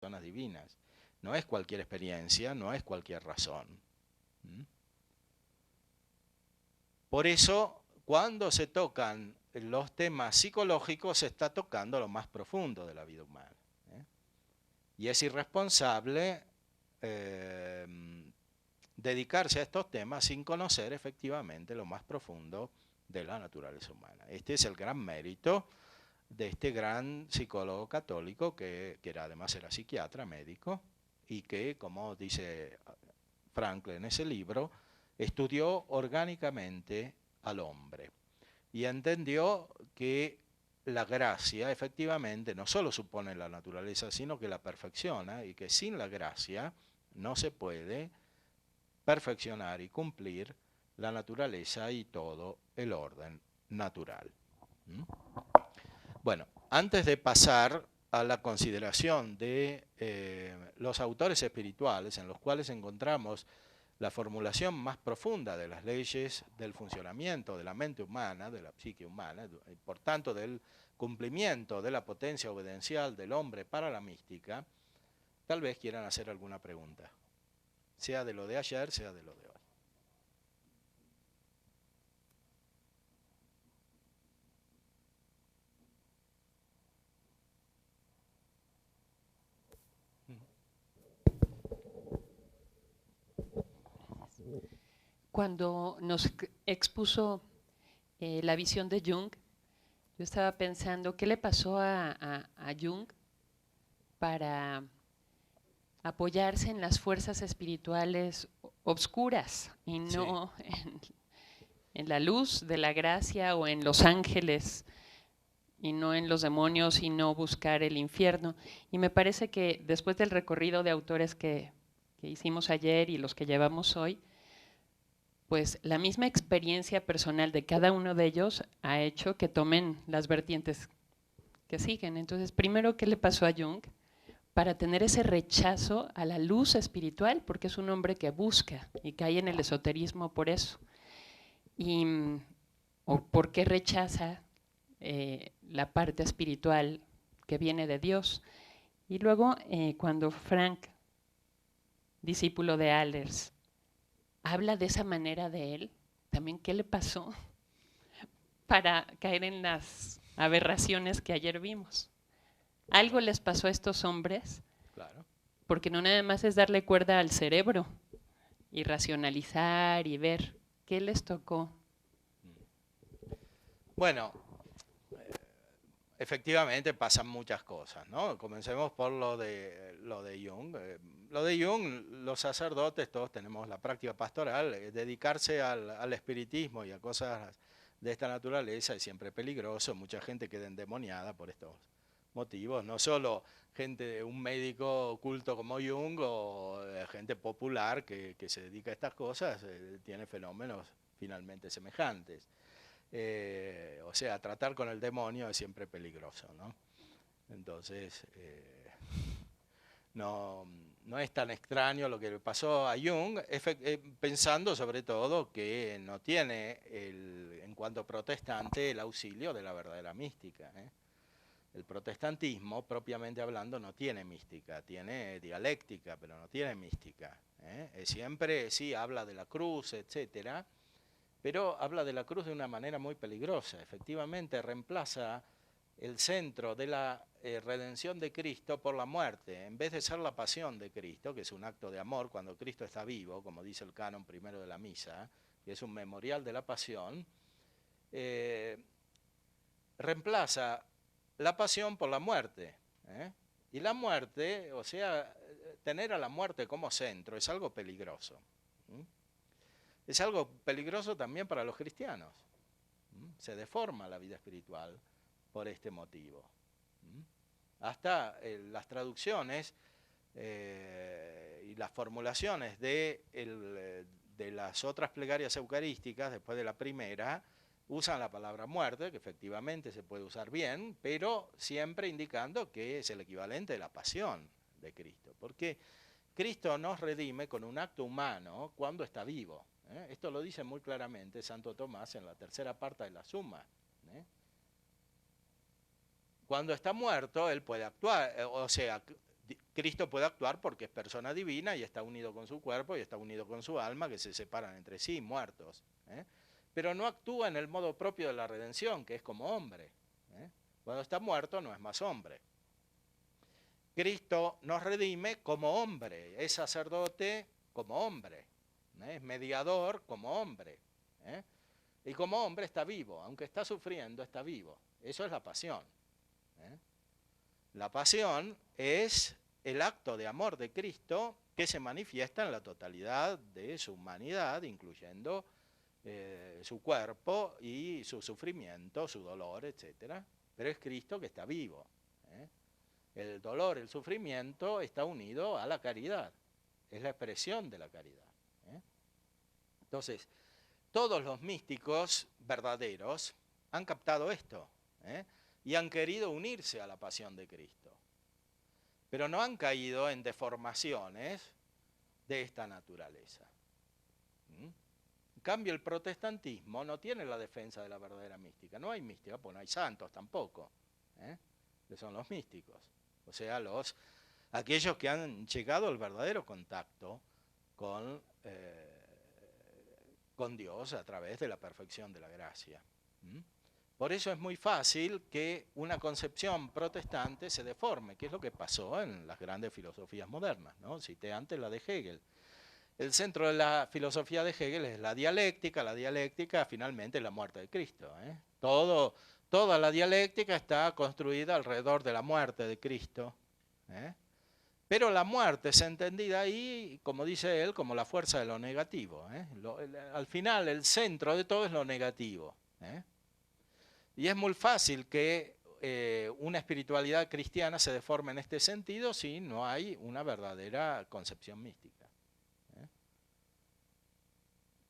personas divinas. No es cualquier experiencia, no es cualquier razón. Por eso, cuando se tocan los temas psicológicos, se está tocando lo más profundo de la vida humana. Y es irresponsable dedicarse a estos temas sin conocer efectivamente lo más profundo de la naturaleza humana. Este es el gran mérito de este gran psicólogo católico que además era psiquiatra, médico, y que, como dice Frankl en ese libro, estudió orgánicamente al hombre y entendió que la gracia efectivamente no solo supone la naturaleza, sino que la perfecciona, y que sin la gracia no se puede perfeccionar y cumplir la naturaleza y todo el orden natural. Bueno, antes de pasar a la consideración de los autores espirituales, en los cuales encontramos la formulación más profunda de las leyes del funcionamiento de la mente humana, de la psique humana, y por tanto del cumplimiento de la potencia obediencial del hombre para la mística, tal vez quieran hacer alguna pregunta, sea de lo de ayer, sea de lo de hoy. Cuando nos expuso la visión de Jung, yo estaba pensando, ¿qué le pasó a Jung para apoyarse en las fuerzas espirituales obscuras y no en la luz de la gracia o en los ángeles y no en los demonios y no buscar el infierno? Y me parece que después del recorrido de autores que hicimos ayer y los que llevamos hoy, pues la misma experiencia personal de cada uno de ellos ha hecho que tomen las vertientes que siguen. Entonces, primero, ¿qué le pasó a Jung para tener ese rechazo a la luz espiritual? Porque es un hombre que busca y cae en el esoterismo por eso. Y, ¿o por qué rechaza la parte espiritual que viene de Dios? Y luego, cuando Frank, discípulo de Allers, habla de esa manera de él, también qué le pasó para caer en las aberraciones que ayer vimos. Algo les pasó a estos hombres, claro, porque no nada más es darle cuerda al cerebro y racionalizar y ver qué les tocó. Bueno, efectivamente pasan muchas cosas, ¿no? Comencemos por lo de Jung. Lo de Jung, los sacerdotes, todos tenemos la práctica pastoral, dedicarse al espiritismo y a cosas de esta naturaleza es siempre peligroso, mucha gente queda endemoniada por estos motivos, no solo gente, un médico culto como Jung o gente popular que se dedica a estas cosas, tiene fenómenos finalmente semejantes. O sea, tratar con el demonio es siempre peligroso, ¿no? Entonces, no es tan extraño lo que le pasó a Jung, pensando sobre todo que no tiene, en cuanto protestante, el auxilio de la verdadera mística. El protestantismo, propiamente hablando, no tiene mística, tiene dialéctica, pero no tiene mística. Siempre sí habla de la cruz, etcétera, pero habla de la cruz de una manera muy peligrosa. Efectivamente, reemplaza el centro de la redención de Cristo por la muerte. En vez de ser la pasión de Cristo, que es un acto de amor cuando Cristo está vivo, como dice el canon primero de la misa, que es un memorial de la pasión, reemplaza la pasión por la muerte. Y la muerte, o sea, tener a la muerte como centro es algo peligroso. Es algo peligroso también para los cristianos. Se deforma la vida espiritual por este motivo. Hasta las traducciones y las formulaciones de las otras plegarias eucarísticas, después de la primera, usan la palabra muerte, que efectivamente se puede usar bien, pero siempre indicando que es el equivalente de la pasión de Cristo. Porque Cristo nos redime con un acto humano cuando está vivo. Esto lo dice muy claramente Santo Tomás en la tercera parte de la Suma. Cuando está muerto, él puede actuar, o sea, Cristo puede actuar porque es persona divina y está unido con su cuerpo y está unido con su alma, que se separan entre sí, muertos. Pero no actúa en el modo propio de la redención, que es como hombre. Cuando está muerto no es más hombre. Cristo nos redime como hombre, es sacerdote como hombre, es mediador como hombre. Y como hombre está vivo, aunque está sufriendo, está vivo. Eso es la pasión. La pasión es el acto de amor de Cristo que se manifiesta en la totalidad de su humanidad, incluyendo su cuerpo y su sufrimiento, su dolor, etc. Pero es Cristo que está vivo. El dolor, el sufrimiento está unido a la caridad. Es la expresión de la caridad. Entonces, todos los místicos verdaderos han captado esto y han querido unirse a la pasión de Cristo. Pero no han caído en deformaciones de esta naturaleza. En cambio, el protestantismo no tiene la defensa de la verdadera mística. No hay mística, pues no hay santos tampoco, que son los místicos. O sea, aquellos que han llegado al verdadero contacto con Dios a través de la perfección de la gracia. Por eso es muy fácil que una concepción protestante se deforme, que es lo que pasó en las grandes filosofías modernas, ¿no? Cité antes la de Hegel. El centro de la filosofía de Hegel es la dialéctica finalmente es la muerte de Cristo. Toda la dialéctica está construida alrededor de la muerte de Cristo. Pero la muerte es entendida ahí, como dice él, como la fuerza de lo negativo. Al final, el centro de todo es lo negativo. Y es muy fácil que una espiritualidad cristiana se deforme en este sentido si no hay una verdadera concepción mística.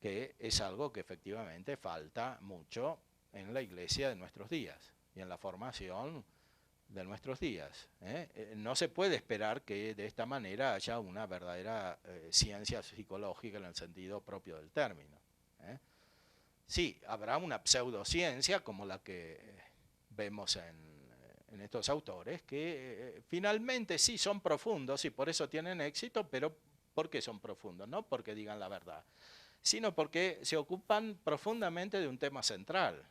Que es algo que efectivamente falta mucho en la iglesia de nuestros días y en la formación de nuestros días. No se puede esperar que de esta manera haya una verdadera ciencia psicológica en el sentido propio del término. Sí, habrá una pseudociencia como la que vemos en estos autores, que finalmente sí son profundos y por eso tienen éxito, pero ¿por qué son profundos? No porque digan la verdad, sino porque se ocupan profundamente de un tema central,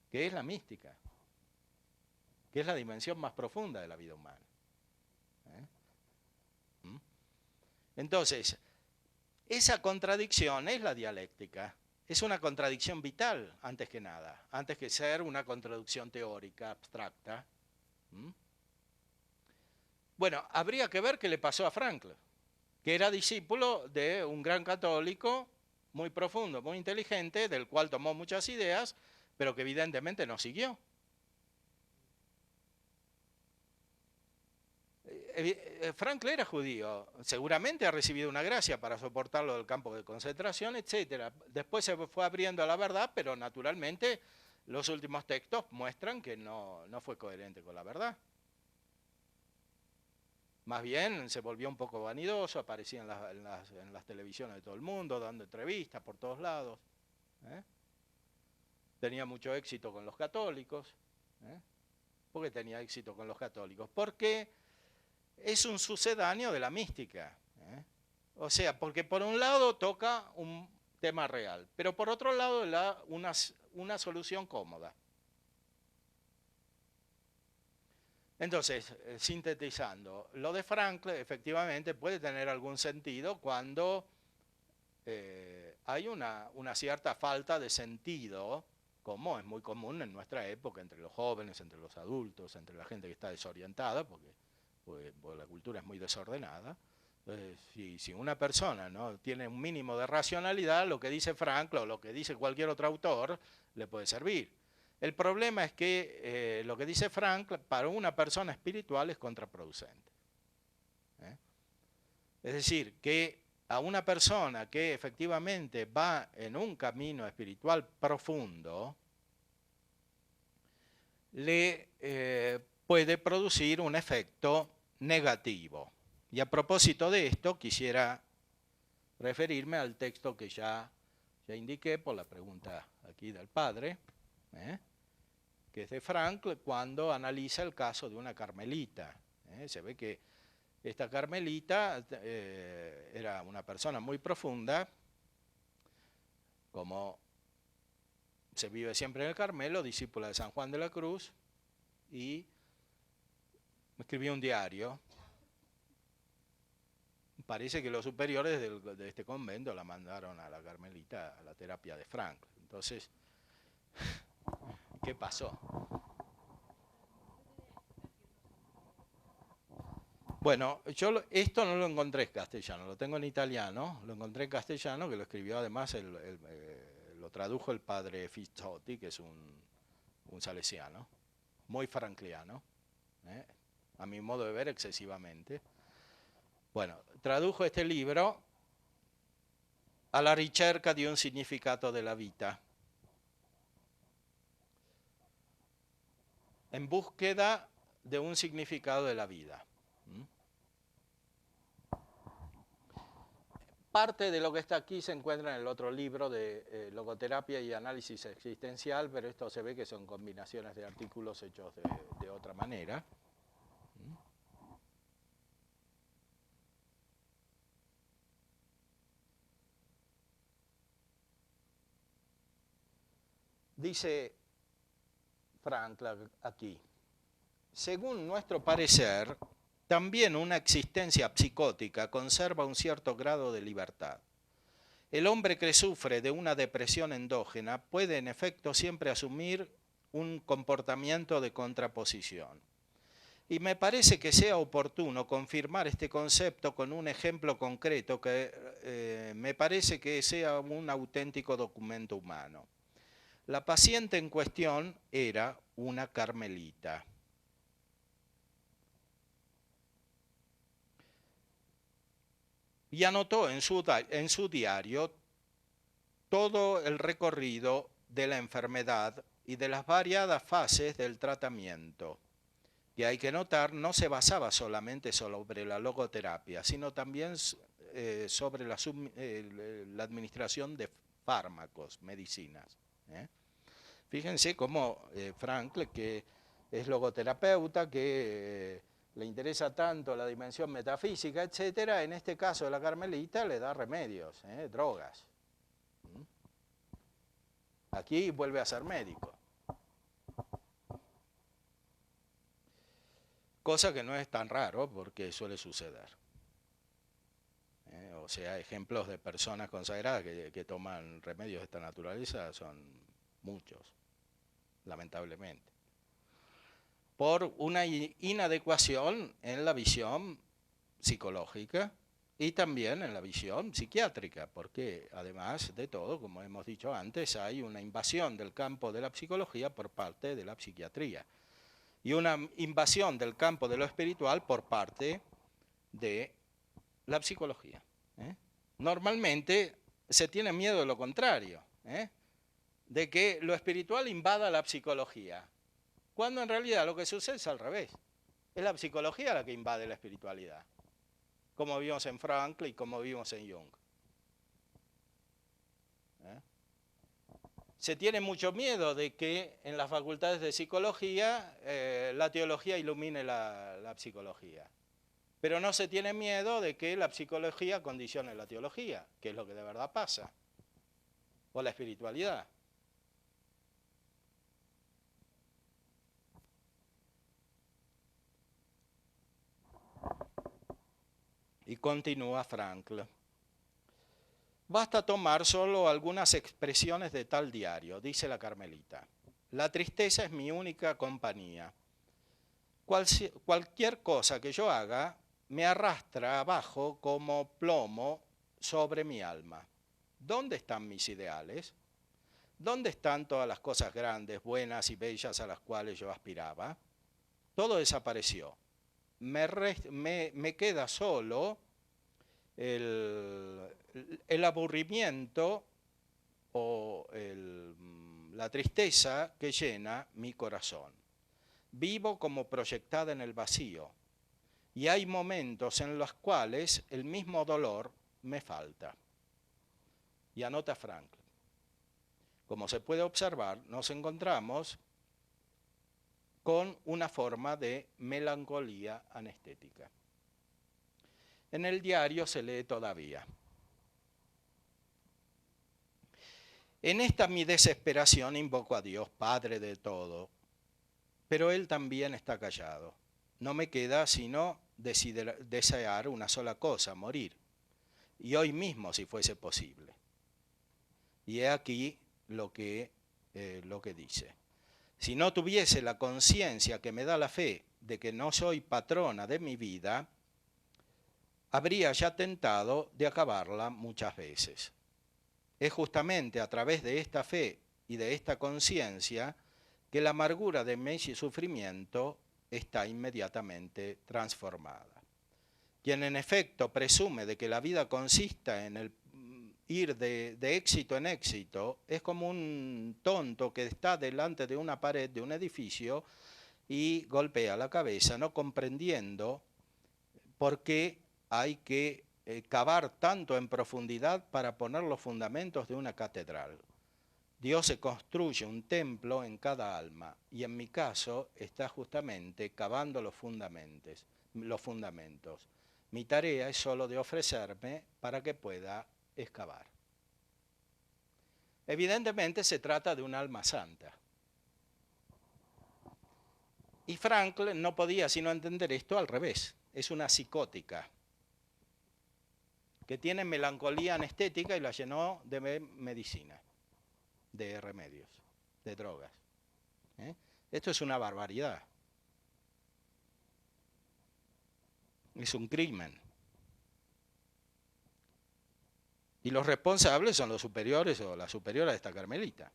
que es la mística, que es la dimensión más profunda de la vida humana. Entonces, esa contradicción es la dialéctica, es una contradicción vital antes que nada, antes que ser una contradicción teórica, abstracta. Bueno, habría que ver qué le pasó a Frankl, que era discípulo de un gran católico muy profundo, muy inteligente, del cual tomó muchas ideas, pero que evidentemente no siguió. Frankl era judío, seguramente ha recibido una gracia para soportarlo del campo de concentración, etc. Después se fue abriendo a la verdad, pero naturalmente los últimos textos muestran que no fue coherente con la verdad. Más bien se volvió un poco vanidoso, aparecía en las televisiones de todo el mundo, dando entrevistas por todos lados. Tenía mucho éxito con los católicos. ¿Por qué tenía éxito con los católicos? Porque es un sucedáneo de la mística. O sea, porque por un lado toca un tema real, pero por otro lado una solución cómoda. Entonces, sintetizando, lo de Frankl efectivamente puede tener algún sentido cuando hay una cierta falta de sentido, como es muy común en nuestra época, entre los jóvenes, entre los adultos, entre la gente que está desorientada, porque la cultura es muy desordenada. Entonces, si una persona no tiene un mínimo de racionalidad, lo que dice Frankl o lo que dice cualquier otro autor le puede servir. El problema es que lo que dice Frankl para una persona espiritual es contraproducente. Es decir, que a una persona que efectivamente va en un camino espiritual profundo, le puede producir un efecto negativo. Y a propósito de esto, quisiera referirme al texto que ya indiqué por la pregunta aquí del padre, que es de Frankl, cuando analiza el caso de una carmelita, Se ve que esta carmelita era una persona muy profunda, como se vive siempre en el Carmelo, discípula de San Juan de la Cruz, y escribió un diario. Parece que los superiores de este convento la mandaron a la carmelita a la terapia de Frankl. Entonces, ¿qué pasó? Bueno, yo esto no lo encontré en castellano, lo tengo en italiano, lo encontré en castellano, que lo escribió además, lo tradujo el padre Fizzotti, que es un salesiano, muy frankliano, a mi modo de ver excesivamente. Bueno, tradujo este libro alla ricerca di un significato della vita, en búsqueda de un significado de la vida. Parte de lo que está aquí se encuentra en el otro libro de logoterapia y análisis existencial, pero esto se ve que son combinaciones de artículos hechos de otra manera. Dice Frankl aquí, según nuestro parecer, también una existencia psicótica conserva un cierto grado de libertad. El hombre que sufre de una depresión endógena puede en efecto siempre asumir un comportamiento de contraposición. Y me parece que sea oportuno confirmar este concepto con un ejemplo concreto que me parece que sea un auténtico documento humano. La paciente en cuestión era una carmelita. Y anotó en su diario todo el recorrido de la enfermedad y de las variadas fases del tratamiento, que hay que notar no se basaba solamente sobre la logoterapia, sino también sobre la administración de fármacos, medicinas. Fíjense cómo Frankl, que es logoterapeuta, que le interesa tanto la dimensión metafísica, etcétera, en este caso de la carmelita le da remedios, drogas. Aquí vuelve a ser médico. Cosa que no es tan raro porque suele suceder. O sea, ejemplos de personas consagradas que toman remedios de esta naturaleza son muchos, lamentablemente. Por una inadecuación en la visión psicológica y también en la visión psiquiátrica, porque además de todo, como hemos dicho antes, hay una invasión del campo de la psicología por parte de la psiquiatría y una invasión del campo de lo espiritual por parte de la psicología. Normalmente se tiene miedo de lo contrario, de que lo espiritual invada la psicología, cuando en realidad lo que sucede es al revés. Es la psicología la que invade la espiritualidad, como vimos en Frankl y como vimos en Jung. Se tiene mucho miedo de que en las facultades de psicología la teología ilumine la psicología. Pero no se tiene miedo de que la psicología condicione la teología, que es lo que de verdad pasa, o la espiritualidad. Y continúa Frankl. Basta tomar solo algunas expresiones de tal diario, dice la carmelita. La tristeza es mi única compañía. Cualquier cosa que yo haga me arrastra abajo como plomo sobre mi alma. ¿Dónde están mis ideales? ¿Dónde están todas las cosas grandes, buenas y bellas a las cuales yo aspiraba? Todo desapareció. Me queda solo el aburrimiento o la tristeza que llena mi corazón. Vivo como proyectada en el vacío y hay momentos en los cuales el mismo dolor me falta. Y anota Frankl. Como se puede observar, nos encontramos con una forma de melancolía anestética. En el diario se lee todavía: en esta mi desesperación invoco a Dios, Padre de todo, pero Él también está callado. No me queda sino desear una sola cosa, morir, y hoy mismo si fuese posible. Y he aquí lo que dice: si no tuviese la conciencia que me da la fe de que no soy patrona de mi vida, habría ya tentado de acabarla muchas veces. Es justamente a través de esta fe y de esta conciencia que la amargura de mi sufrimiento está inmediatamente transformada. Quien en efecto presume de que la vida consista en el ir de éxito en éxito es como un tonto que está delante de una pared de un edificio y golpea la cabeza, no comprendiendo por qué hay que cavar tanto en profundidad para poner los fundamentos de una catedral. Dios se construye un templo en cada alma, y en mi caso está justamente cavando los fundamentos. Mi tarea es solo de ofrecerme para que pueda excavar. Evidentemente se trata de un alma santa. Y Frankl no podía sino entender esto al revés. Es una psicótica que tiene melancolía anestética y la llenó de medicina, de remedios, de drogas. Esto es una barbaridad. Es un crimen. Y los responsables son los superiores o la superiora de esta carmelita.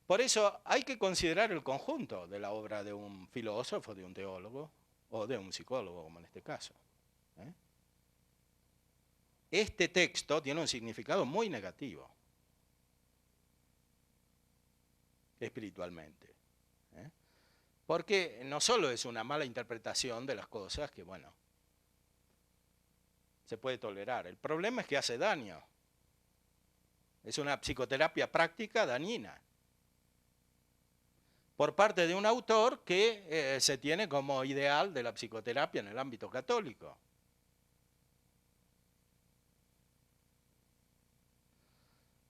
Por eso hay que considerar el conjunto de la obra de un filósofo, de un teólogo o de un psicólogo, como en este caso. Este texto tiene un significado muy negativo, espiritualmente. Porque no solo es una mala interpretación de las cosas, que bueno, se puede tolerar. El problema es que hace daño. Es una psicoterapia práctica dañina, por parte de un autor que se tiene como ideal de la psicoterapia en el ámbito católico.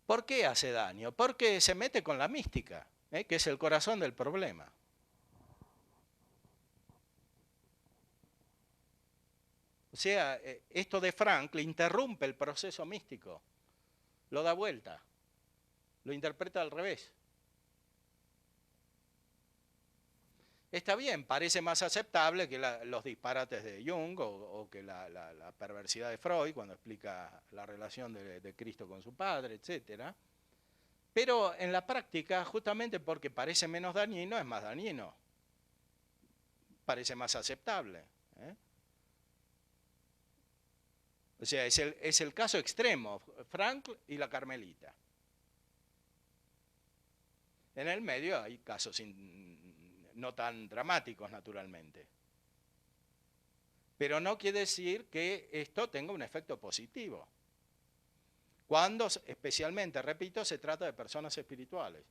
¿Por qué hace daño? Porque se mete con la mística, que es el corazón del problema. O sea, esto de Frankl interrumpe el proceso místico, lo da vuelta, lo interpreta al revés. Está bien, parece más aceptable que los disparates de Jung o que la perversidad de Freud cuando explica la relación de Cristo con su padre, etc. Pero en la práctica, justamente porque parece menos dañino, es más dañino. Parece más aceptable. O sea, es el caso extremo, Frankl y la Carmelita. En el medio hay casos no tan dramáticos, naturalmente. Pero no quiere decir que esto tenga un efecto positivo. Cuando, especialmente, repito, se trata de personas espirituales.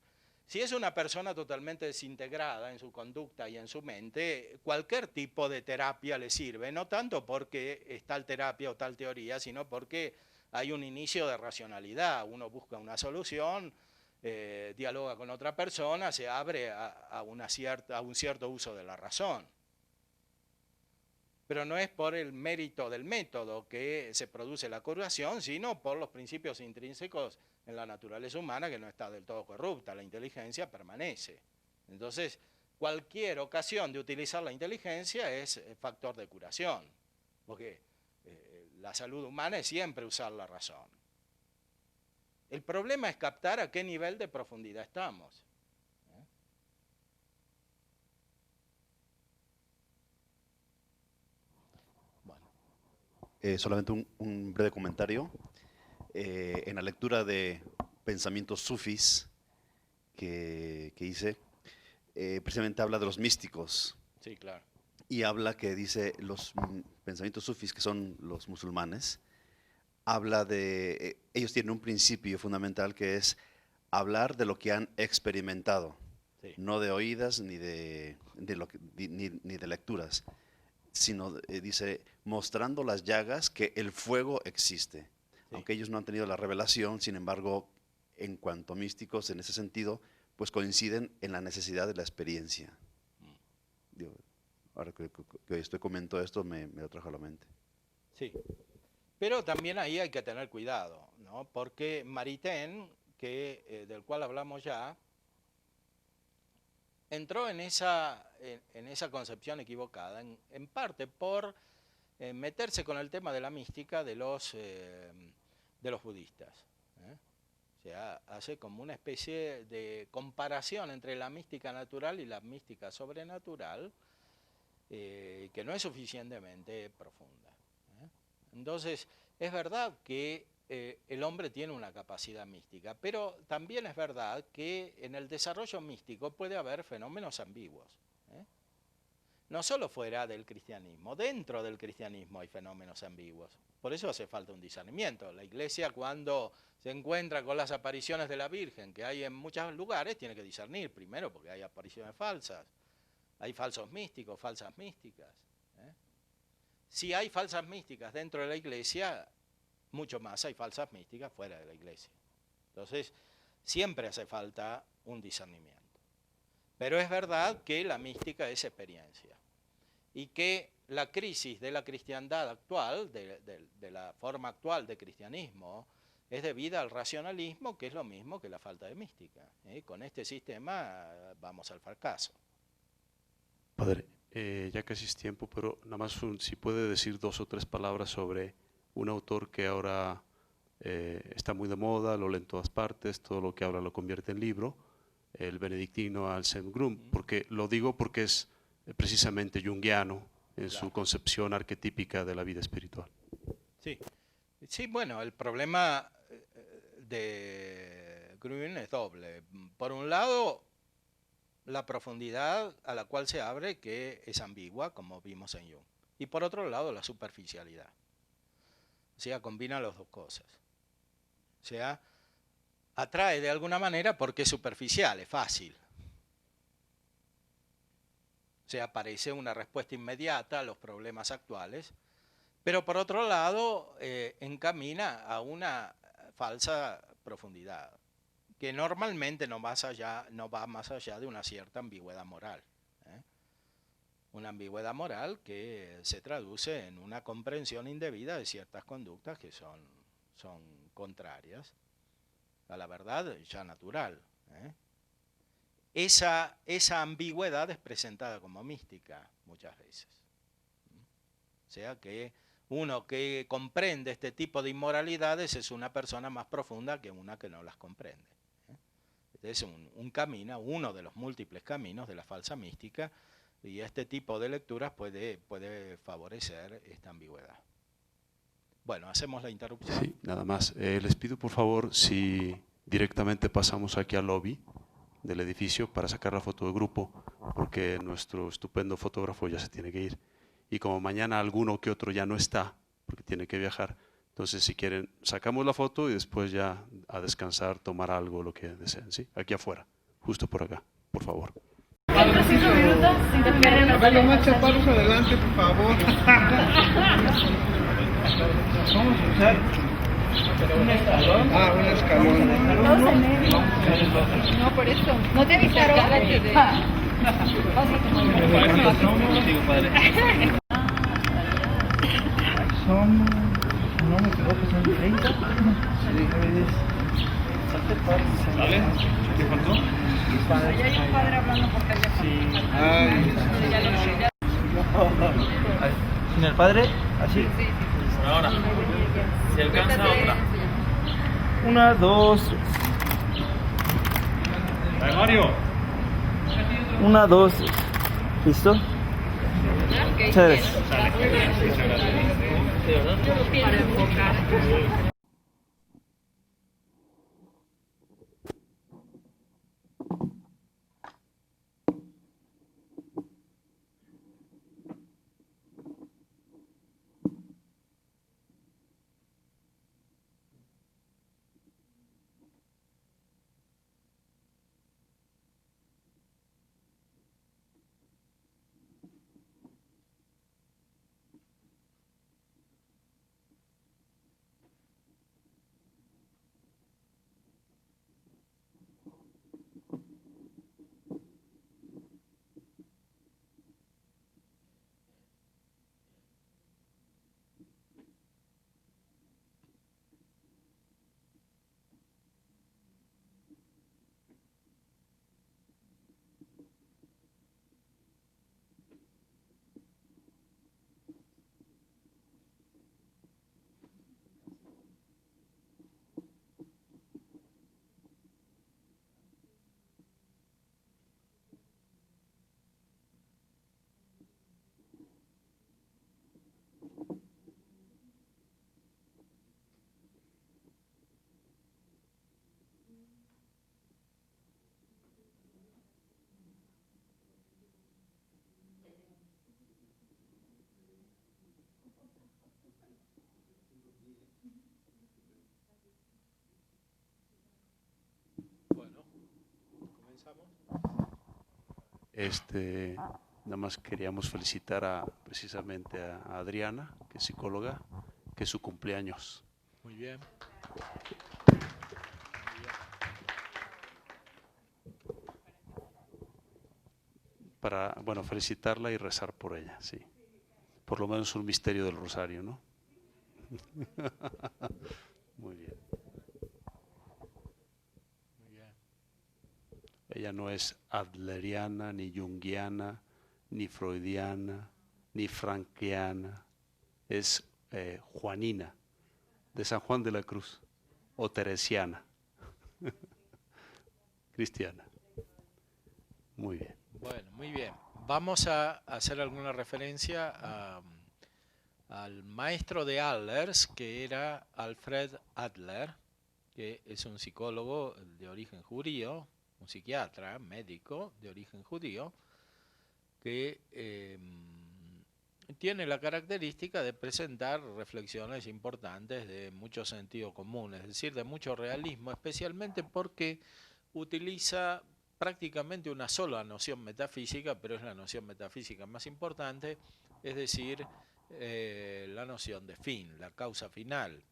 Si es una persona totalmente desintegrada en su conducta y en su mente, cualquier tipo de terapia le sirve, no tanto porque es tal terapia o tal teoría, sino porque hay un inicio de racionalidad, uno busca una solución, dialoga con otra persona, se abre a un cierto uso de la razón. Pero no es por el mérito del método que se produce la curación, sino por los principios intrínsecos en la naturaleza humana, que no está del todo corrupta, la inteligencia permanece. Entonces, cualquier ocasión de utilizar la inteligencia es factor de curación, porque la salud humana es siempre usar la razón. El problema es captar a qué nivel de profundidad estamos. Solamente un breve comentario. En la lectura de pensamientos sufis que hice, precisamente habla de los místicos. Sí, claro. Y habla que dice los pensamientos sufis, que son los musulmanes, habla de, ellos tienen un principio fundamental que es hablar de lo que han experimentado, Sí. no de oídas ni ni de lecturas, sino dice, mostrando las llagas que el fuego existe. Sí. Aunque ellos no han tenido la revelación, sin embargo, en cuanto a místicos, en ese sentido, pues coinciden en la necesidad de la experiencia. Digo, ahora que usted comentó esto, me lo trajo a la mente. Sí, pero también ahí hay que tener cuidado, ¿no? Porque Maritain, del cual hablamos ya, entró en esa concepción equivocada, en parte por meterse con el tema de la mística de los budistas. O sea, hace como una especie de comparación entre la mística natural y la mística sobrenatural, que no es suficientemente profunda. Entonces, es verdad que el hombre tiene una capacidad mística, pero también es verdad que en el desarrollo místico puede haber fenómenos ambiguos. No solo fuera del cristianismo, dentro del cristianismo hay fenómenos ambiguos. Por eso hace falta un discernimiento. La Iglesia, cuando se encuentra con las apariciones de la Virgen que hay en muchos lugares, tiene que discernir primero, porque hay apariciones falsas. Hay falsos místicos, falsas místicas. Si hay falsas místicas dentro de la Iglesia, mucho más hay falsas místicas fuera de la Iglesia. Entonces, siempre hace falta un discernimiento. Pero es verdad que la mística es experiencia y que la crisis de la cristiandad actual, de la forma actual de cristianismo, es debida al racionalismo, que es lo mismo que la falta de mística. Con este sistema vamos al fracaso. Padre, ya casi es tiempo, pero nada más si puede decir 2 o 3 palabras sobre un autor que ahora está muy de moda, lo lee en todas partes, todo lo que habla lo convierte en libro, el benedictino Anselm Grün, porque lo digo porque es precisamente junguiano en su concepción arquetípica de la vida espiritual. Sí, sí, bueno, el problema de Grün es doble. Por un lado, la profundidad a la cual se abre, que es ambigua, como vimos en Jung. Y por otro lado, la superficialidad. O sea, combina las dos cosas. O sea, atrae de alguna manera porque es superficial, es fácil. O sea, parece una respuesta inmediata a los problemas actuales, pero por otro lado encamina a una falsa profundidad, que normalmente no va más allá de una cierta ambigüedad moral. Una ambigüedad moral que se traduce en una comprensión indebida de ciertas conductas que son contrarias a la verdad ya natural. Esa ambigüedad es presentada como mística muchas veces. O sea que uno que comprende este tipo de inmoralidades es una persona más profunda que una que no las comprende. Este es un camino, uno de los múltiples caminos de la falsa mística, y este tipo de lecturas puede favorecer esta ambigüedad. Bueno, hacemos la interrupción. Sí, nada más. Les pido por favor si directamente pasamos aquí al lobby del edificio para sacar la foto de grupo, porque nuestro estupendo fotógrafo ya se tiene que ir. Y como mañana alguno que otro ya no está, porque tiene que viajar, entonces si quieren sacamos la foto y después ya a descansar, tomar algo, lo que deseen. ¿Sí? Aquí afuera, justo por acá, por favor. 5 minutos, si te quieren. A ver, los más chaparros adelante, por favor. Vamos a usar un escalón. Ah, un escalón. Todos en medio. No, por eso. ¿No te avisaron? ¿Cuántos somos? Digo, padre. Somos, no me equivoco, son 30. ¿Vale? ¿Te faltó? Allá hay un padre hablando por teléfono. Sí. Ay. ¿Sin el padre? ¿Así? Sí. Ahora. Si alcanza otra. 1, 2, 3. Dale, Mario. 1, 2, 3. ¿Listo? Okay. Muchas gracias. Para enfocar. Nada más queríamos felicitar precisamente a Adriana, que es psicóloga, que es su cumpleaños. Muy bien. Para, bueno, felicitarla y rezar por ella, sí. Por lo menos un misterio del rosario, ¿no? Muy bien. Muy bien. Ella no es adleriana, ni junguiana, ni freudiana, ni frankiana. Es juanina, de San Juan de la Cruz, o teresiana, cristiana. Muy bien. Bueno, muy bien. Vamos a hacer alguna referencia al maestro de Adlers, que era Alfred Adler, que es un psicólogo de origen judío, un psiquiatra, médico de origen judío, que tiene la característica de presentar reflexiones importantes de mucho sentido común, es decir, de mucho realismo, especialmente porque utiliza prácticamente una sola noción metafísica, pero es la noción metafísica más importante, es decir, la noción de fin, la causa final.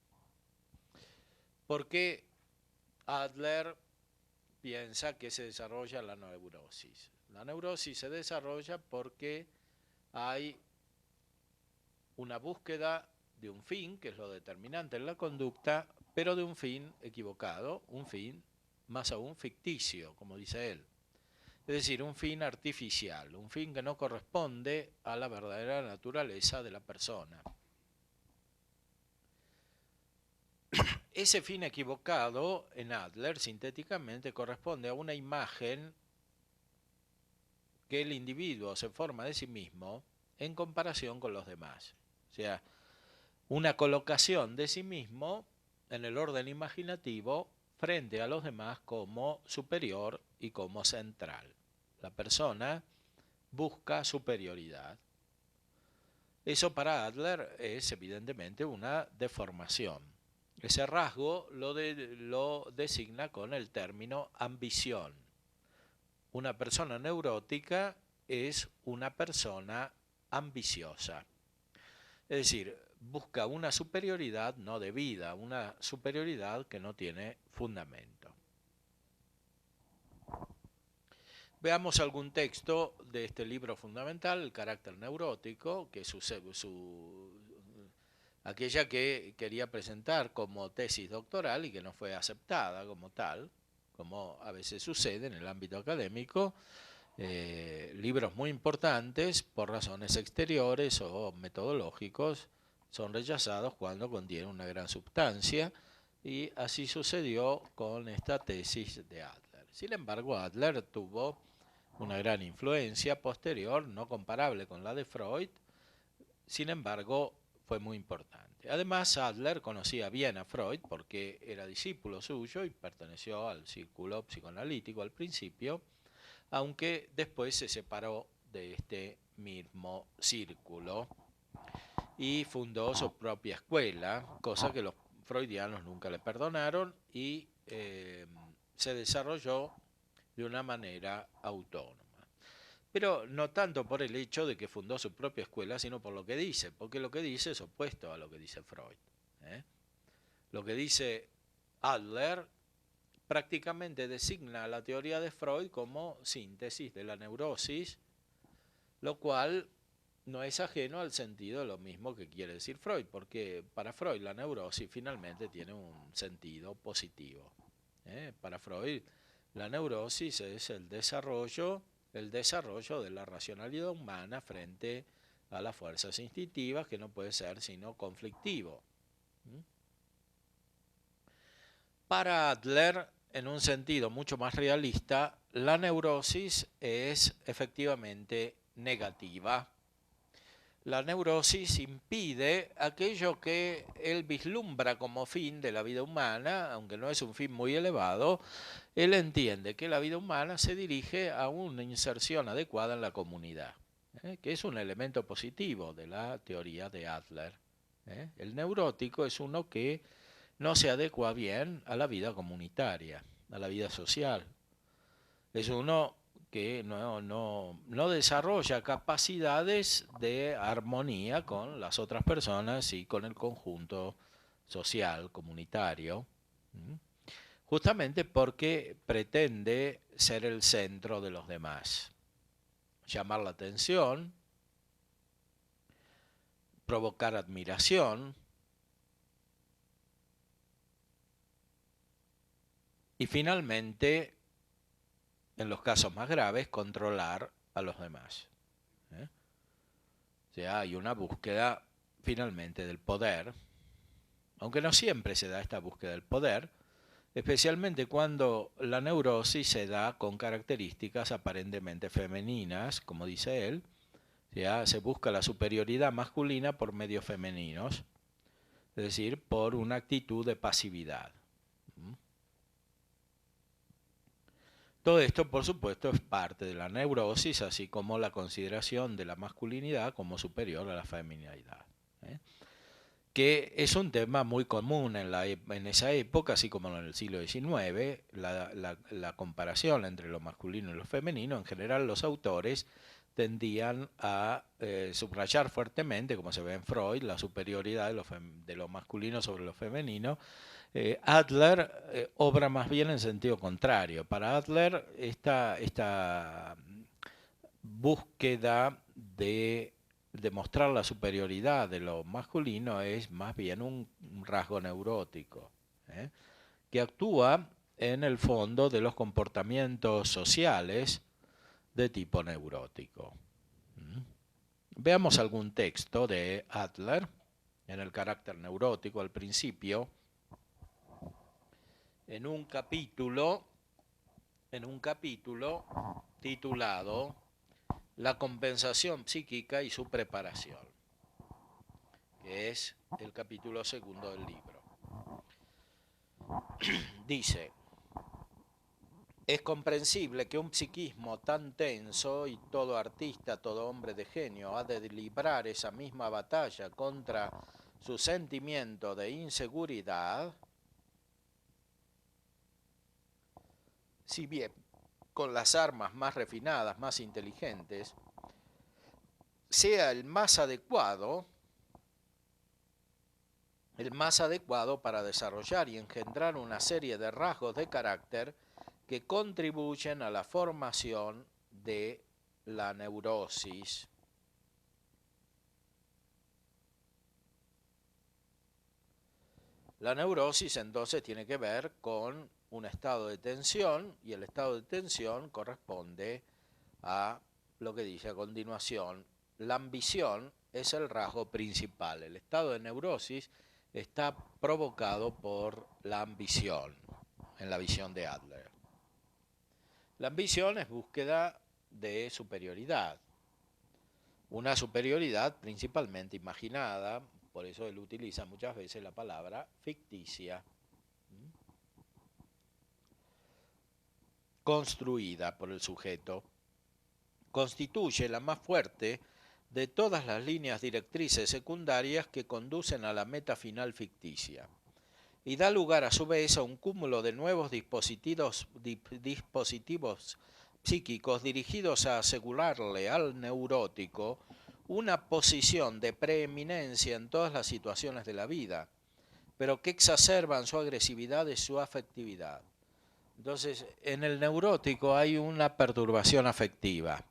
¿Por qué Adler piensa que se desarrolla la neurosis? La neurosis se desarrolla porque hay una búsqueda de un fin, que es lo determinante en la conducta, pero de un fin equivocado, un fin más aún ficticio, como dice él. Es decir, un fin artificial, un fin que no corresponde a la verdadera naturaleza de la persona. Ese fin equivocado, en Adler, sintéticamente, corresponde a una imagen que el individuo se forma de sí mismo en comparación con los demás. O sea, una colocación de sí mismo en el orden imaginativo frente a los demás como superior y como central. La persona busca superioridad. Eso para Adler es evidentemente una deformación. Ese rasgo lo designa con el término ambición. Una persona neurótica es una persona ambiciosa. Es decir, busca una superioridad no debida, una superioridad que no tiene fundamento. Veamos algún texto de este libro fundamental, El carácter neurótico, que es aquella que quería presentar como tesis doctoral y que no fue aceptada como tal, como a veces sucede en el ámbito académico. Libros muy importantes por razones exteriores o metodológicos son rechazados cuando contienen una gran sustancia, y así sucedió con esta tesis de Adler. Sin embargo, Adler tuvo una gran influencia posterior, no comparable con la de Freud, sin embargo fue muy importante. Además, Adler conocía bien a Freud porque era discípulo suyo y perteneció al círculo psicoanalítico al principio, aunque después se separó de este mismo círculo y fundó su propia escuela, cosa que los freudianos nunca le perdonaron, y se desarrolló de una manera autónoma. Pero no tanto por el hecho de que fundó su propia escuela, sino por lo que dice, porque lo que dice es opuesto a lo que dice Freud. Lo que dice Adler prácticamente designa la teoría de Freud como síntesis de la neurosis, lo cual no es ajeno al sentido de lo mismo que quiere decir Freud, porque para Freud la neurosis finalmente tiene un sentido positivo. Para Freud la neurosis es el desarrollo de la racionalidad humana frente a las fuerzas instintivas, que no puede ser sino conflictivo. Para Adler, en un sentido mucho más realista, la neurosis es efectivamente negativa. La neurosis impide aquello que él vislumbra como fin de la vida humana, aunque no es un fin muy elevado. Él entiende que la vida humana se dirige a una inserción adecuada en la comunidad, que es un elemento positivo de la teoría de Adler. El neurótico es uno que no se adecua bien a la vida comunitaria, a la vida social. Es uno que no desarrolla capacidades de armonía con las otras personas y con el conjunto social, comunitario, justamente porque pretende ser el centro de los demás, llamar la atención, provocar admiración y finalmente, en los casos más graves, controlar a los demás. O sea, hay una búsqueda finalmente del poder, aunque no siempre se da esta búsqueda del poder, especialmente cuando la neurosis se da con características aparentemente femeninas, como dice él. O sea, se busca la superioridad masculina por medios femeninos, es decir, por una actitud de pasividad. Todo esto, por supuesto, es parte de la neurosis, así como la consideración de la masculinidad como superior a la feminidad, que es un tema muy común en esa época, así como en el siglo XIX, la comparación entre lo masculino y lo femenino. En general, los autores tendían a subrayar fuertemente, como se ve en Freud, la superioridad de lo masculino sobre lo femenino. Adler obra más bien en sentido contrario. Para Adler, esta búsqueda de demostrar la superioridad de lo masculino es más bien un rasgo neurótico, que actúa en el fondo de los comportamientos sociales de tipo neurótico. Veamos algún texto de Adler en el carácter neurótico al principio, en un capítulo titulado La compensación psíquica y su preparación, que es el capítulo 2 del libro. Dice: es comprensible que un psiquismo tan tenso, y todo artista, todo hombre de genio, ha de librar esa misma batalla contra su sentimiento de inseguridad, si bien con las armas más refinadas, más inteligentes, sea el más adecuado para desarrollar y engendrar una serie de rasgos de carácter que contribuyen a la formación de la neurosis. La neurosis entonces tiene que ver con un estado de tensión, y el estado de tensión corresponde a lo que dice a continuación: la ambición es el rasgo principal. El estado de neurosis está provocado por la ambición, en la visión de Adler. La ambición es búsqueda de superioridad, una superioridad principalmente imaginada, por eso él utiliza muchas veces la palabra ficticia, construida por el sujeto. Constituye la más fuerte de todas las líneas directrices secundarias que conducen a la meta final ficticia, y da lugar a su vez a un cúmulo de nuevos dispositivos psíquicos dirigidos a asegurarle al neurótico una posición de preeminencia en todas las situaciones de la vida, pero que exacerban su agresividad y su afectividad. Entonces, en el neurótico hay una perturbación afectiva.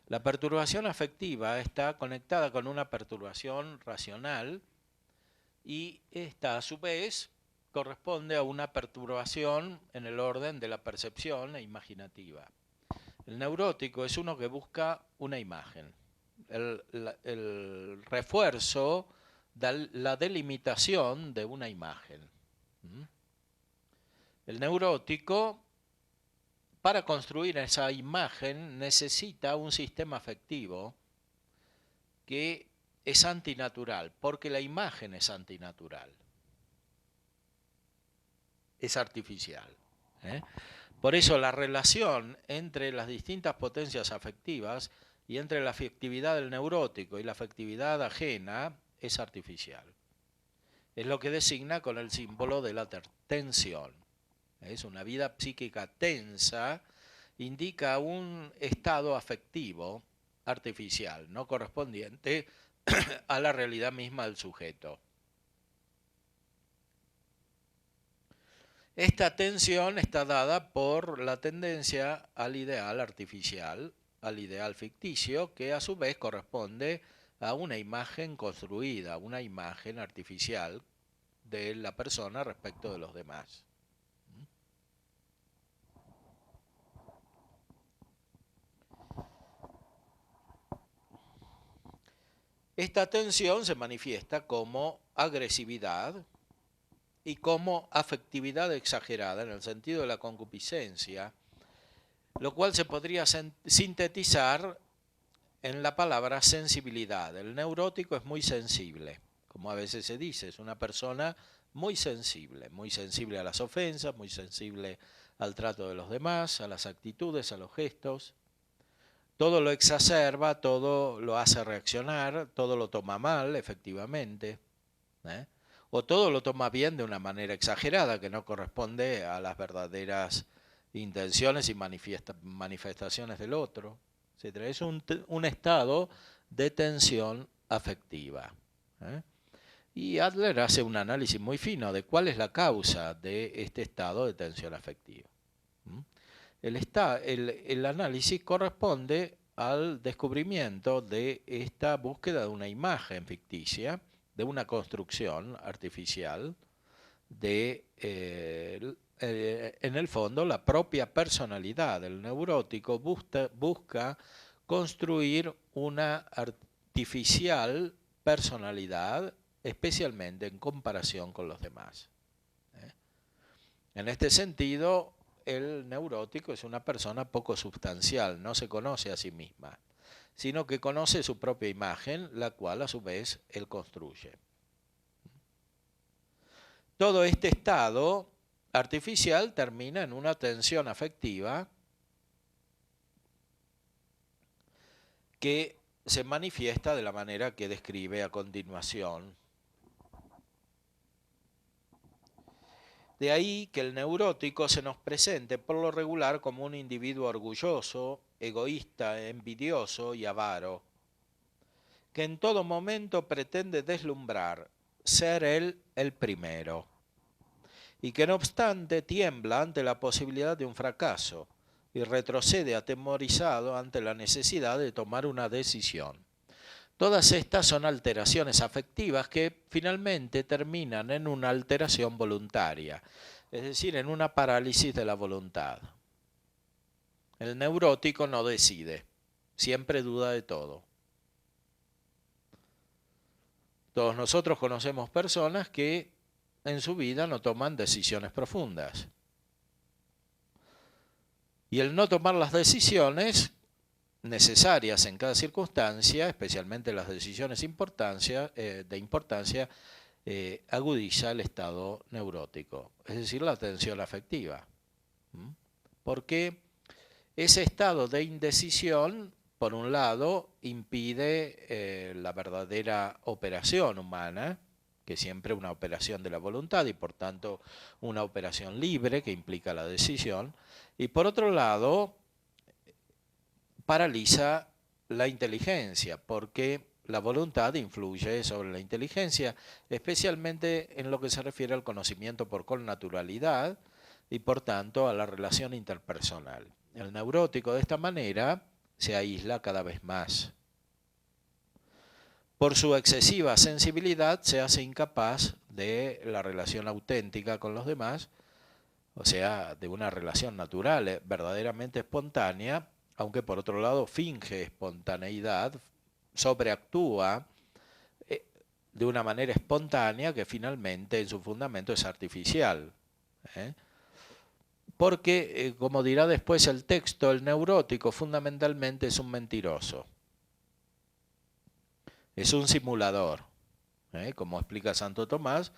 La perturbación afectiva está conectada con una perturbación racional, y esta, a su vez, corresponde a una perturbación en el orden de la percepción e imaginativa. El neurótico es uno que busca una imagen, el refuerzo, la delimitación de una imagen. El neurótico, para construir esa imagen, necesita un sistema afectivo que es antinatural, porque la imagen es antinatural, es artificial. Por eso la relación entre las distintas potencias afectivas y entre la afectividad del neurótico y la afectividad ajena es artificial. Es lo que designa con el símbolo de la tensión. Es una vida psíquica tensa indica un estado afectivo artificial, no correspondiente a la realidad misma del sujeto. Esta tensión está dada por la tendencia al ideal artificial, al ideal ficticio, que a su vez corresponde a una imagen construida, una imagen artificial de la persona respecto de los demás. Esta tensión se manifiesta como agresividad y como afectividad exagerada en el sentido de la concupiscencia, lo cual se podría sintetizar en la palabra sensibilidad. El neurótico es muy sensible, como a veces se dice, es una persona muy sensible a las ofensas, muy sensible al trato de los demás, a las actitudes, a los gestos. Todo lo exacerba, todo lo hace reaccionar, todo lo toma mal, efectivamente, o todo lo toma bien de una manera exagerada, que no corresponde a las verdaderas intenciones y manifestaciones del otro, etc. Es un estado de tensión afectiva. Y Adler hace un análisis muy fino de cuál es la causa de este estado de tensión afectiva. El análisis corresponde al descubrimiento de esta búsqueda de una imagen ficticia, de una construcción artificial, de, en el fondo, la propia personalidad del neurótico busca construir una artificial personalidad, especialmente en comparación con los demás. En este sentido, el neurótico es una persona poco sustancial, no se conoce a sí misma, sino que conoce su propia imagen, la cual a su vez él construye. Todo este estado artificial termina en una tensión afectiva que se manifiesta de la manera que describe a continuación. De ahí que el neurótico se nos presente por lo regular como un individuo orgulloso, egoísta, envidioso y avaro, que en todo momento pretende deslumbrar, ser él el primero, y que no obstante tiembla ante la posibilidad de un fracaso y retrocede atemorizado ante la necesidad de tomar una decisión. Todas estas son alteraciones afectivas que finalmente terminan en una alteración voluntaria, es decir, en una parálisis de la voluntad. El neurótico no decide, siempre duda de todo. Todos nosotros conocemos personas que en su vida no toman decisiones profundas. Y el no tomar las decisiones necesarias en cada circunstancia, especialmente las decisiones de importancia, agudiza el estado neurótico, es decir, la tensión afectiva. Porque ese estado de indecisión, por un lado, impide la verdadera operación humana, que siempre es una operación de la voluntad y por tanto una operación libre que implica la decisión, y por otro lado, paraliza la inteligencia, porque la voluntad influye sobre la inteligencia, especialmente en lo que se refiere al conocimiento por connaturalidad y por tanto a la relación interpersonal. El neurótico de esta manera se aísla cada vez más. Por su excesiva sensibilidad se hace incapaz de la relación auténtica con los demás, o sea, de una relación natural, verdaderamente espontánea, aunque por otro lado finge espontaneidad, sobreactúa de una manera espontánea que finalmente en su fundamento es artificial. Porque, como dirá después el texto, el neurótico fundamentalmente es un mentiroso. Es un simulador. Como explica Santo Tomás,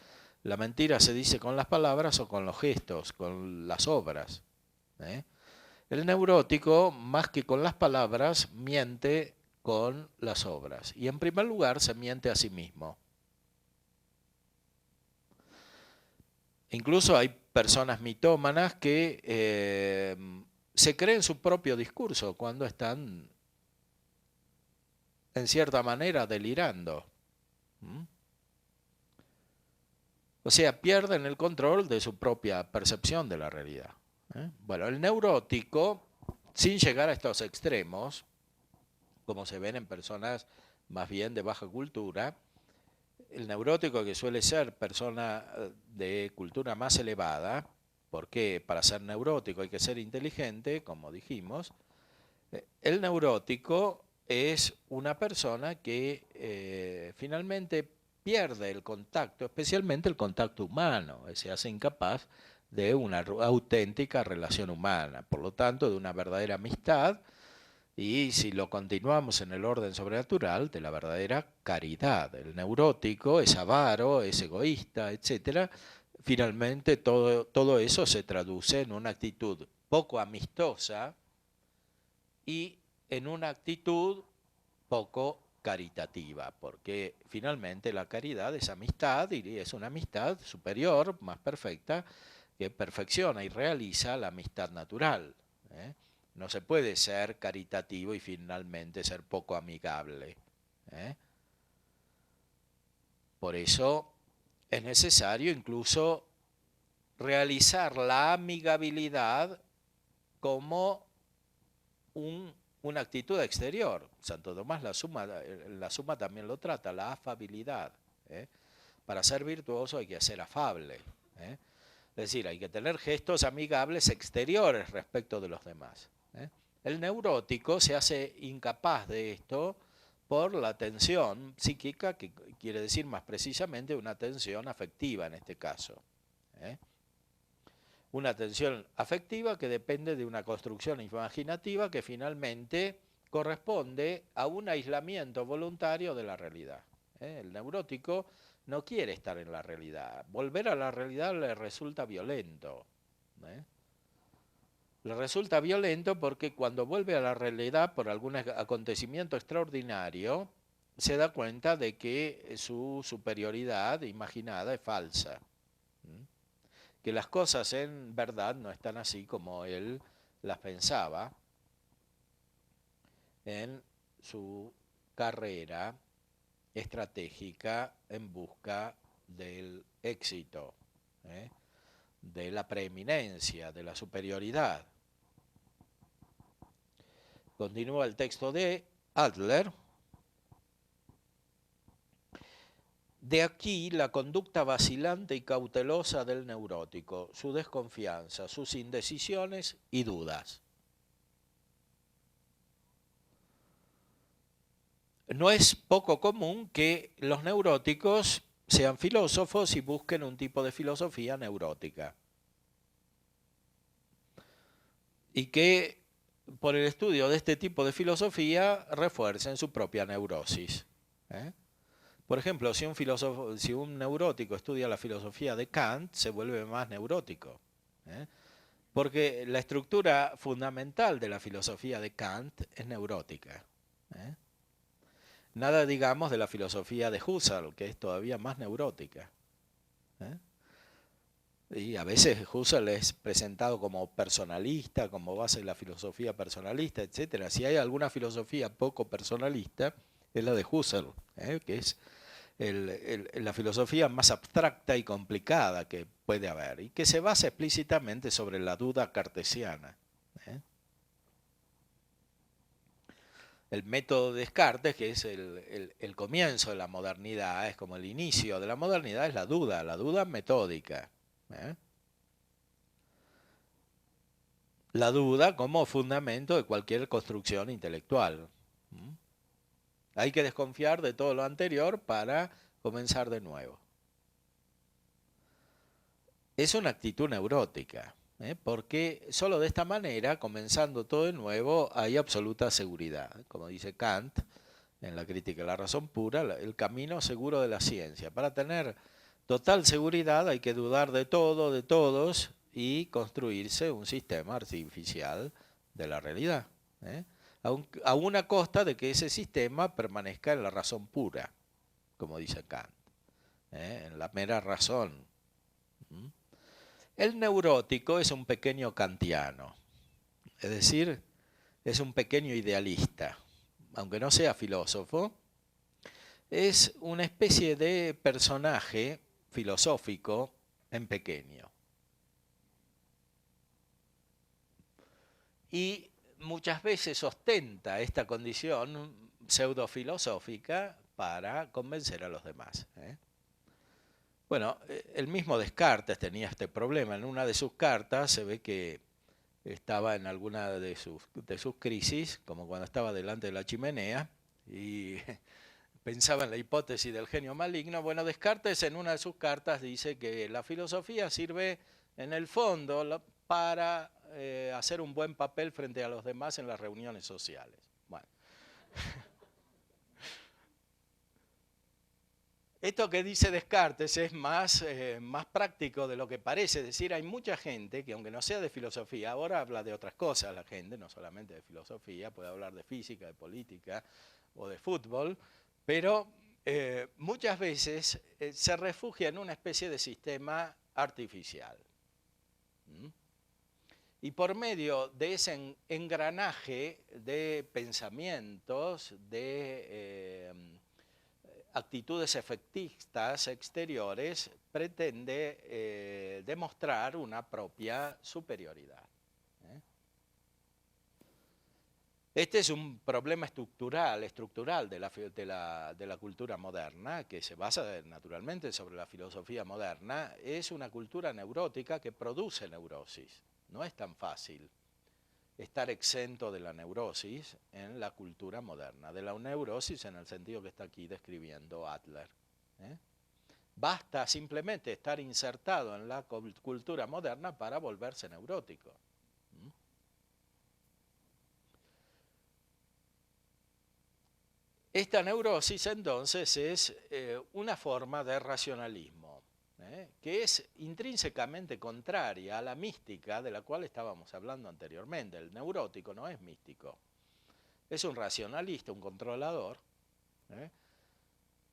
la mentira se dice con las palabras o con los gestos, con las obras. El neurótico, más que con las palabras, miente con las obras. Y en primer lugar se miente a sí mismo. Incluso hay personas mitómanas que se creen su propio discurso cuando están, en cierta manera, delirando. O sea, pierden el control de su propia percepción de la realidad. Bueno, el neurótico, sin llegar a estos extremos, como se ven en personas más bien de baja cultura, el neurótico, que suele ser persona de cultura más elevada, porque para ser neurótico hay que ser inteligente, como dijimos, el neurótico es una persona que finalmente pierde el contacto, especialmente el contacto humano, se hace incapaz de una auténtica relación humana, por lo tanto de una verdadera amistad, y si lo continuamos en el orden sobrenatural, de la verdadera caridad. El neurótico es avaro, es egoísta, etc. Finalmente todo eso se traduce en una actitud poco amistosa y en una actitud poco caritativa, porque finalmente la caridad es amistad y es una amistad superior, más perfecta, que perfecciona y realiza la amistad natural. No se puede ser caritativo y finalmente ser poco amigable. Por eso es necesario incluso realizar la amigabilidad como una actitud exterior. Santo Tomás la Suma también lo trata, la afabilidad. Para ser virtuoso hay que ser afable. Es decir, hay que tener gestos amigables exteriores respecto de los demás. El neurótico se hace incapaz de esto por la tensión psíquica, que quiere decir más precisamente una tensión afectiva en este caso. Una tensión afectiva que depende de una construcción imaginativa que finalmente corresponde a un aislamiento voluntario de la realidad. El neurótico no quiere estar en la realidad. Volver a la realidad le resulta violento. Le resulta violento porque cuando vuelve a la realidad por algún acontecimiento extraordinario, se da cuenta de que su superioridad imaginada es falsa. Que las cosas en verdad no están así como él las pensaba en su carrera estratégica en busca del éxito, de la preeminencia, de la superioridad. Continúa el texto de Adler. De aquí la conducta vacilante y cautelosa del neurótico, su desconfianza, sus indecisiones y dudas. No es poco común que los neuróticos sean filósofos y busquen un tipo de filosofía neurótica. Y que por el estudio de este tipo de filosofía refuercen su propia neurosis. Por ejemplo, si un neurótico estudia la filosofía de Kant, se vuelve más neurótico. Porque la estructura fundamental de la filosofía de Kant es neurótica. Nada digamos de la filosofía de Husserl, que es todavía más neurótica. Y a veces Husserl es presentado como personalista, como base de la filosofía personalista, etc. Si hay alguna filosofía poco personalista, es la de Husserl, que es la filosofía más abstracta y complicada que puede haber, y que se basa explícitamente sobre la duda cartesiana. El método de Descartes, que es el comienzo de la modernidad, es como el inicio de la modernidad, es la duda metódica. La duda como fundamento de cualquier construcción intelectual. Hay que desconfiar de todo lo anterior para comenzar de nuevo. Es una actitud neurótica, porque solo de esta manera, comenzando todo de nuevo, hay absoluta seguridad. Como dice Kant en la Crítica de la Razón Pura, el camino seguro de la ciencia. Para tener total seguridad hay que dudar de todo, de todos, y construirse un sistema artificial de la realidad. A una costa de que ese sistema permanezca en la razón pura, como dice Kant, en la mera razón. El neurótico es un pequeño kantiano. Es decir, es un pequeño idealista, aunque no sea filósofo, es una especie de personaje filosófico en pequeño. Y muchas veces ostenta esta condición pseudofilosófica para convencer a los demás. Bueno, el mismo Descartes tenía este problema. En una de sus cartas se ve que estaba en alguna de sus crisis, como cuando estaba delante de la chimenea, y pensaba en la hipótesis del genio maligno. Bueno, Descartes en una de sus cartas dice que la filosofía sirve en el fondo para hacer un buen papel frente a los demás en las reuniones sociales. Bueno. Esto que dice Descartes es más práctico de lo que parece. Es decir, hay mucha gente que, aunque no sea de filosofía, ahora habla de otras cosas la gente, no solamente de filosofía, puede hablar de física, de política o de fútbol, pero muchas veces se refugia en una especie de sistema artificial. Y por medio de ese engranaje de pensamientos, de actitudes efectistas exteriores, pretende demostrar una propia superioridad. Este es un problema estructural de la cultura moderna, que se basa naturalmente sobre la filosofía moderna. Es una cultura neurótica que produce neurosis. No es tan fácil estar exento de la neurosis en la cultura moderna, de la neurosis en el sentido que está aquí describiendo Adler. Basta simplemente estar insertado en la cultura moderna para volverse neurótico. Esta neurosis entonces es una forma de racionalismo, que es intrínsecamente contraria a la mística de la cual estábamos hablando anteriormente. El neurótico no es místico, es un racionalista, un controlador,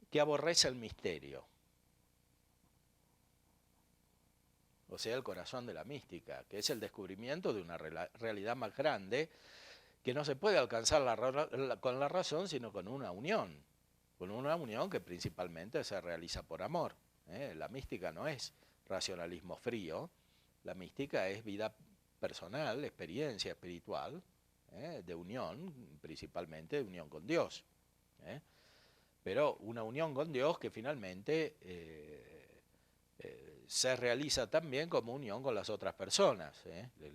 que aborrece el misterio. O sea, el corazón de la mística, que es el descubrimiento de una realidad más grande que no se puede alcanzar con la razón, sino con una unión que principalmente se realiza por amor. La mística no es racionalismo frío, la mística es vida personal, experiencia espiritual, de unión, principalmente de unión con Dios. Pero una unión con Dios que finalmente se realiza también como unión con las otras personas.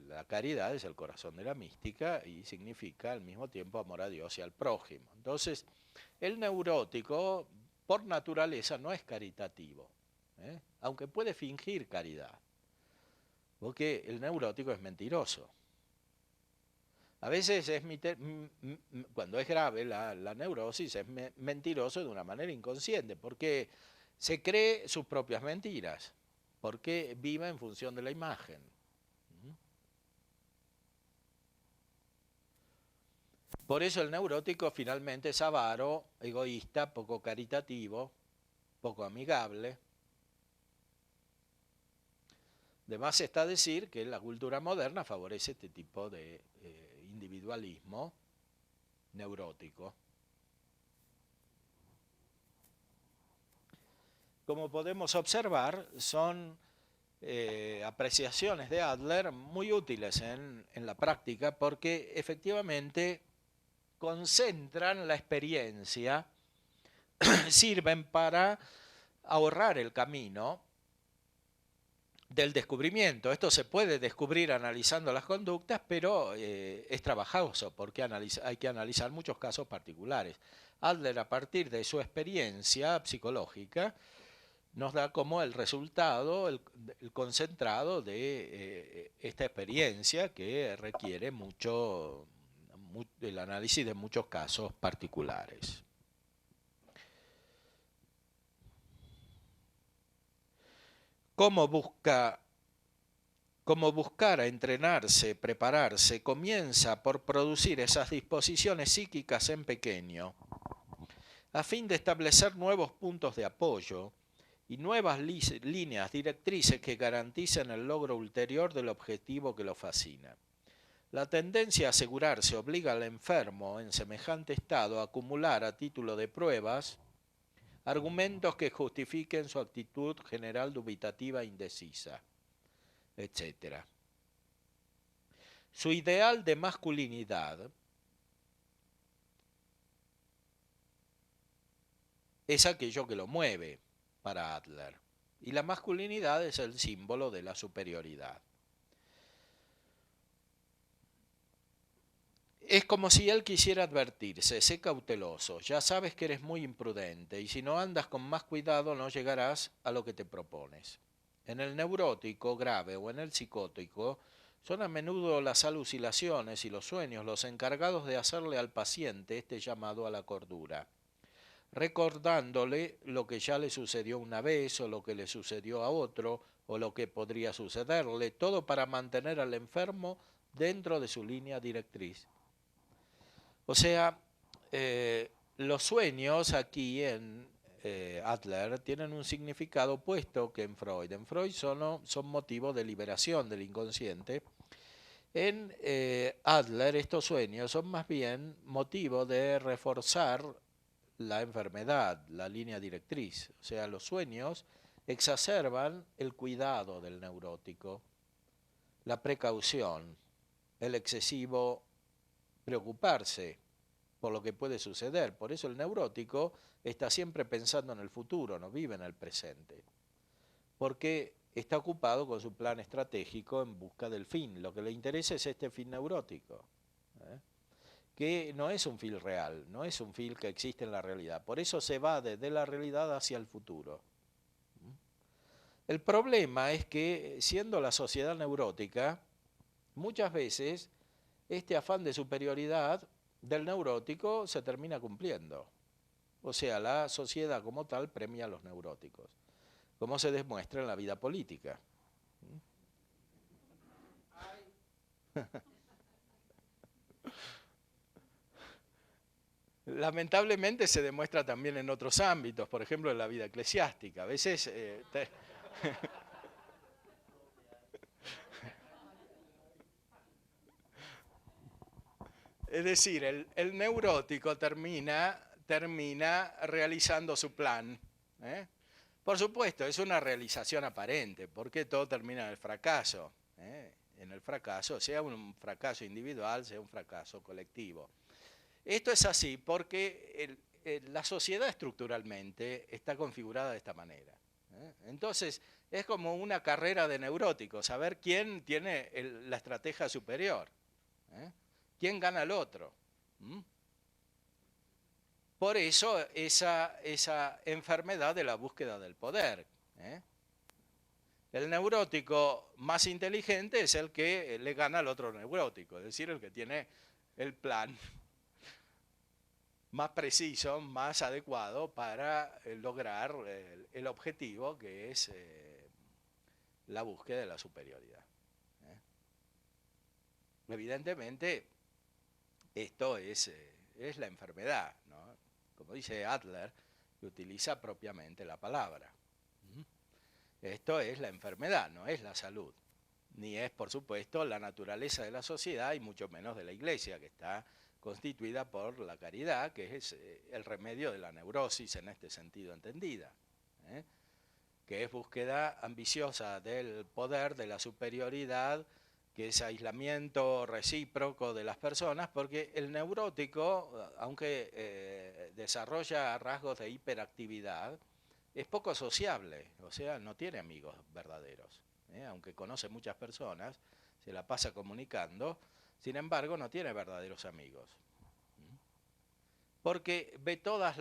La caridad es el corazón de la mística y significa al mismo tiempo amor a Dios y al prójimo. Entonces, el neurótico por naturaleza no es caritativo, aunque puede fingir caridad, porque el neurótico es mentiroso. A veces, cuando es grave la neurosis, es mentiroso de una manera inconsciente, porque se cree sus propias mentiras, porque vive en función de la imagen. Por eso el neurótico finalmente es avaro, egoísta, poco caritativo, poco amigable. De más está decir que la cultura moderna favorece este tipo de individualismo neurótico. Como podemos observar, son apreciaciones de Adler muy útiles en la práctica, porque efectivamente concentran la experiencia, sirven para ahorrar el camino del descubrimiento. Esto se puede descubrir analizando las conductas, pero es trabajoso porque hay que analizar muchos casos particulares. Adler, a partir de su experiencia psicológica, nos da como el resultado, el concentrado de esta experiencia que requiere el análisis de muchos casos particulares. ¿Cómo buscar a entrenarse, prepararse? Comienza por producir esas disposiciones psíquicas en pequeño, a fin de establecer nuevos puntos de apoyo y nuevas líneas directrices que garanticen el logro ulterior del objetivo que lo fascina. La tendencia a asegurarse obliga al enfermo en semejante estado a acumular a título de pruebas argumentos que justifiquen su actitud general dubitativa e indecisa, etc. Su ideal de masculinidad es aquello que lo mueve para Adler, y la masculinidad es el símbolo de la superioridad. Es como si él quisiera advertirse: sé cauteloso, ya sabes que eres muy imprudente, y si no andas con más cuidado no llegarás a lo que te propones. En el neurótico grave o en el psicótico son a menudo las alucinaciones y los sueños los encargados de hacerle al paciente este llamado a la cordura, recordándole lo que ya le sucedió una vez o lo que le sucedió a otro o lo que podría sucederle, todo para mantener al enfermo dentro de su línea directriz. O sea, los sueños aquí en Adler tienen un significado opuesto que en Freud. En Freud son motivo de liberación del inconsciente. En Adler estos sueños son más bien motivo de reforzar la enfermedad, la línea directriz. O sea, los sueños exacerban el cuidado del neurótico, la precaución, el excesivo preocuparse por lo que puede suceder. Por eso el neurótico está siempre pensando en el futuro, no vive en el presente, porque está ocupado con su plan estratégico en busca del fin. Lo que le interesa es este fin neurótico, que no es un fin real, no es un fin que existe en la realidad. Por eso se va desde la realidad hacia el futuro. El problema es que, siendo la sociedad neurótica, muchas veces este afán de superioridad del neurótico se termina cumpliendo. O sea, la sociedad como tal premia a los neuróticos, como se demuestra en la vida política. Lamentablemente se demuestra también en otros ámbitos, por ejemplo en la vida eclesiástica. A veces es decir, el neurótico termina realizando su plan. Por supuesto, es una realización aparente, porque todo termina en el fracaso. En el fracaso, sea un fracaso individual, sea un fracaso colectivo. Esto es así porque la sociedad estructuralmente está configurada de esta manera. Entonces, es como una carrera de neuróticos, saber quién tiene la estrategia superior. ¿Quién gana al otro? Por eso esa enfermedad de la búsqueda del poder. El neurótico más inteligente es el que le gana al otro neurótico, es decir, el que tiene el plan más preciso, más adecuado para lograr el objetivo, que es la búsqueda de la superioridad. Evidentemente, esto es la enfermedad, ¿no? Como dice Adler, que utiliza propiamente la palabra. Esto es la enfermedad, no es la salud, ni es, por supuesto, la naturaleza de la sociedad y mucho menos de la Iglesia, que está constituida por la caridad, que es el remedio de la neurosis en este sentido entendida, que es búsqueda ambiciosa del poder, de la superioridad, que es aislamiento recíproco de las personas, porque el neurótico, aunque desarrolla rasgos de hiperactividad, es poco sociable, o sea, no tiene amigos verdaderos. Aunque conoce muchas personas, se la pasa comunicando, sin embargo no tiene verdaderos amigos. Porque ve todas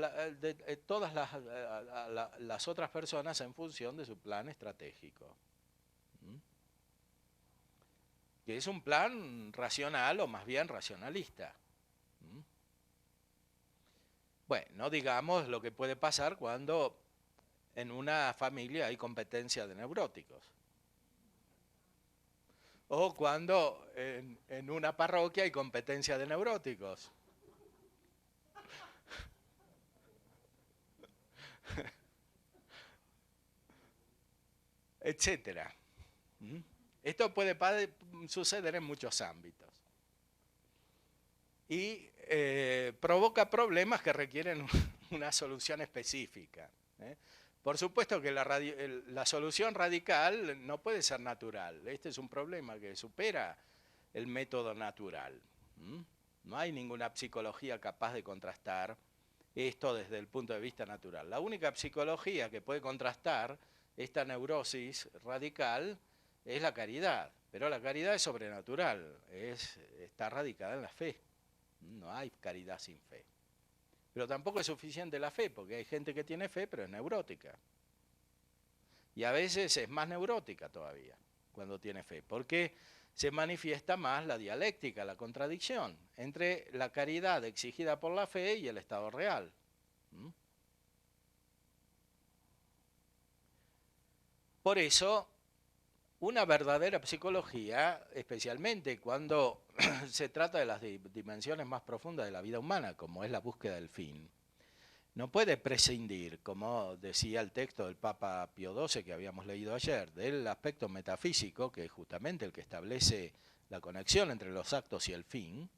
las otras personas en función de su plan estratégico. Que es un plan racional o más bien racionalista. Bueno, no digamos lo que puede pasar cuando en una familia hay competencia de neuróticos. O cuando en una parroquia hay competencia de neuróticos. Etcétera. Esto puede suceder en muchos ámbitos. y provoca problemas que requieren una solución específica. Por supuesto que la solución radical no puede ser natural. Este es un problema que supera el método natural. No hay ninguna psicología capaz de contrastar esto desde el punto de vista natural. La única psicología que puede contrastar esta neurosis radical es la caridad, pero la caridad es sobrenatural, está radicada en la fe. No hay caridad sin fe. Pero tampoco es suficiente la fe, porque hay gente que tiene fe, pero es neurótica. Y a veces es más neurótica todavía cuando tiene fe, porque se manifiesta más la dialéctica, la contradicción entre la caridad exigida por la fe y el estado real. Por eso, una verdadera psicología, especialmente cuando se trata de las dimensiones más profundas de la vida humana, como es la búsqueda del fin, no puede prescindir, como decía el texto del Papa Pío XII que habíamos leído ayer, del aspecto metafísico, que es justamente el que establece la conexión entre los actos y el fin,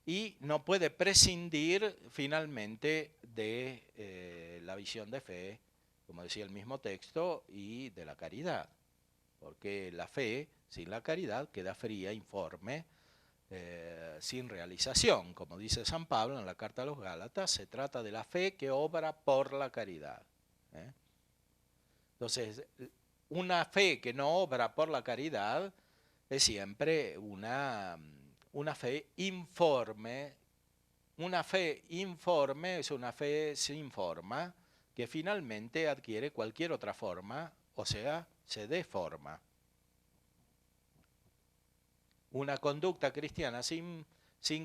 y no puede prescindir finalmente de la visión de fe, como decía el mismo texto, y de la caridad, porque la fe sin la caridad queda fría, informe, sin realización. Como dice San Pablo en la carta a los Gálatas, se trata de la fe que obra por la caridad. Entonces, una fe que no obra por la caridad es siempre una fe informe. Una fe informe es una fe sin forma que finalmente adquiere cualquier otra forma, o sea, se deforma. Una conducta cristiana sin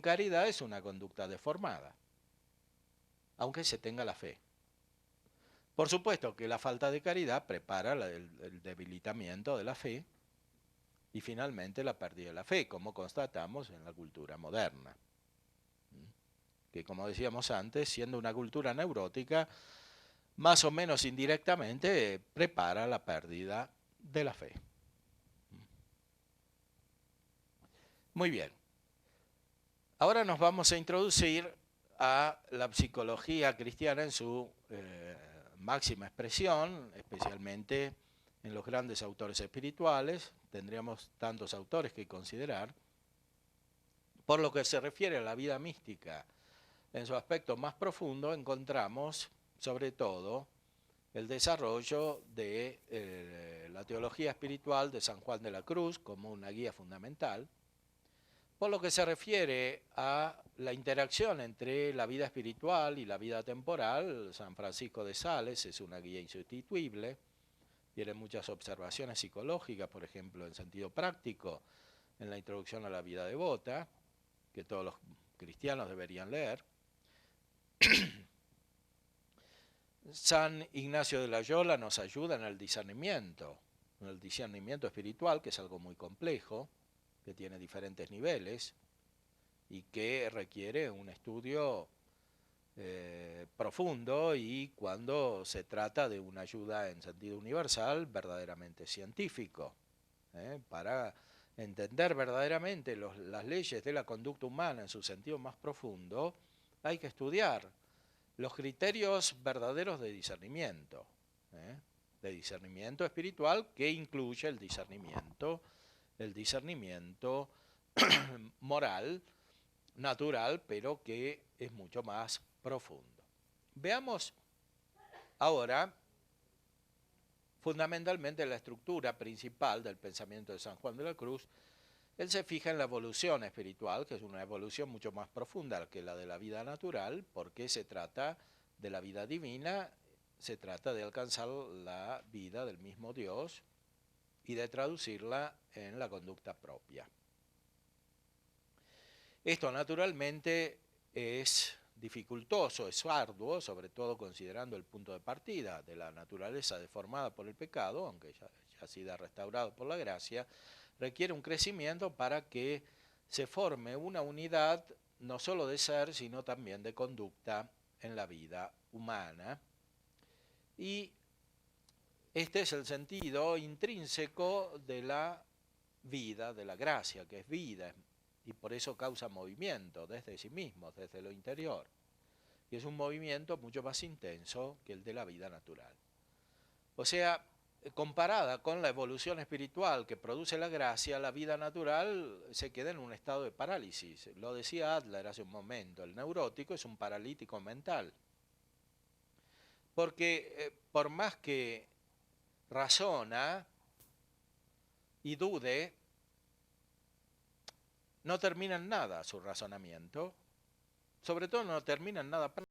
caridad es una conducta deformada, aunque se tenga la fe. Por supuesto que la falta de caridad prepara el debilitamiento de la fe y finalmente la pérdida de la fe, como constatamos en la cultura moderna, que, como decíamos antes, siendo una cultura neurótica, más o menos indirectamente prepara la pérdida de la fe. Muy bien. Ahora nos vamos a introducir a la psicología cristiana en su máxima expresión, especialmente en los grandes autores espirituales. Tendríamos tantos autores que considerar. Por lo que se refiere a la vida mística, en su aspecto más profundo encontramos, sobre todo, el desarrollo de la teología espiritual de San Juan de la Cruz como una guía fundamental. Por lo que se refiere a la interacción entre la vida espiritual y la vida temporal, San Francisco de Sales es una guía insustituible, tiene muchas observaciones psicológicas, por ejemplo, en sentido práctico, en la introducción a la vida devota, que todos los cristianos deberían leer. San Ignacio de Loyola nos ayuda en el discernimiento espiritual, que es algo muy complejo, que tiene diferentes niveles y que requiere un estudio profundo, y cuando se trata de una ayuda en sentido universal, verdaderamente científico, para entender verdaderamente las leyes de la conducta humana en su sentido más profundo, hay que estudiar los criterios verdaderos de discernimiento espiritual, que incluye el discernimiento moral, natural, pero que es mucho más profundo. Veamos ahora fundamentalmente la estructura principal del pensamiento de San Juan de la Cruz. Él se fija en la evolución espiritual, que es una evolución mucho más profunda que la de la vida natural, porque se trata de la vida divina, se trata de alcanzar la vida del mismo Dios y de traducirla en la conducta propia. Esto naturalmente es dificultoso, es arduo, sobre todo considerando el punto de partida de la naturaleza deformada por el pecado, aunque ya ha sido restaurado por la gracia. Requiere un crecimiento para que se forme una unidad no solo de ser, sino también de conducta en la vida humana. Y este es el sentido intrínseco de la vida, de la gracia, que es vida, y por eso causa movimiento desde sí mismo, desde lo interior. Y es un movimiento mucho más intenso que el de la vida natural. O sea, comparada con la evolución espiritual que produce la gracia, la vida natural se queda en un estado de parálisis. Lo decía Adler hace un momento, el neurótico es un paralítico mental. Porque por más que razona y dude, no termina en nada su razonamiento, sobre todo no termina en nada práctico.